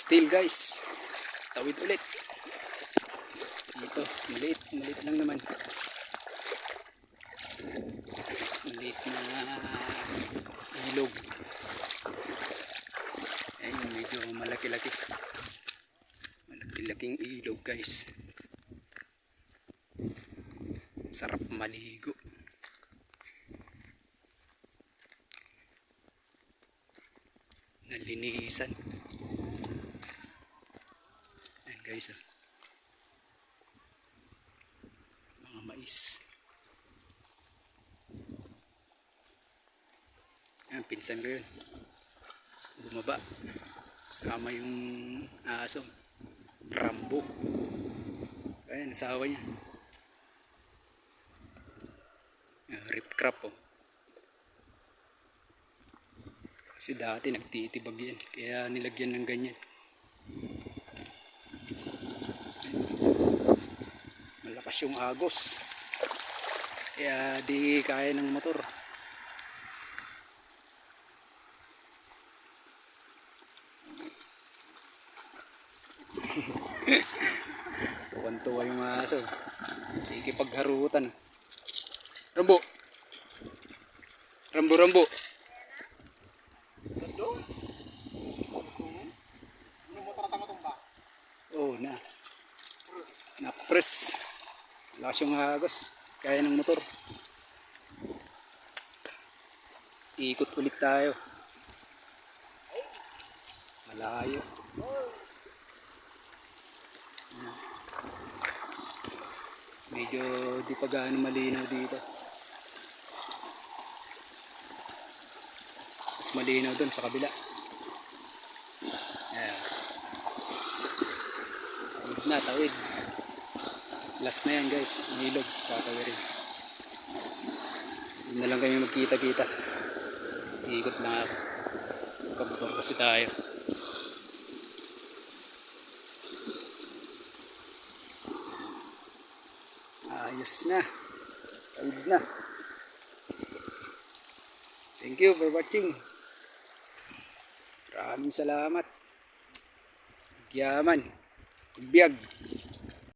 Still guys, tawid ulit. Dito, maliit lang naman. Maliit na ilog. Ayun, medyo malaki-laking ilog guys. Sarap maligo. Nalinisan. Ayan guys, mga mais. Ayan, pinsan ko yun. Bumaba. Kasama yung aso. Rambo. Ayan, asawa niya. Rip crop oh. Kasi dati nagtitibag yan. Kaya nilagyan ng ganyan. Malakas yung agos. Kaya di kaya ng motor. Tuwan-tuwa yung aso. Ikipagharutan. Rambo. Rambo. Oh na. Na-press. Lakas yung agos. Kaya ng motor. Ikot ulit tayo. Malayo. Medyo di pa gaano malinaw dito. Mas malinaw dun sa kabila. Ayan. Tawid. Last na yan guys. Ang ilog. Tatawirin. Hindi na lang kami magkita-kita. Ikot lang ako. Magkamotor kasi tayo. Ayos na. Tawid na. Thank you for watching. Maraming salamat. Yaman. Biyag.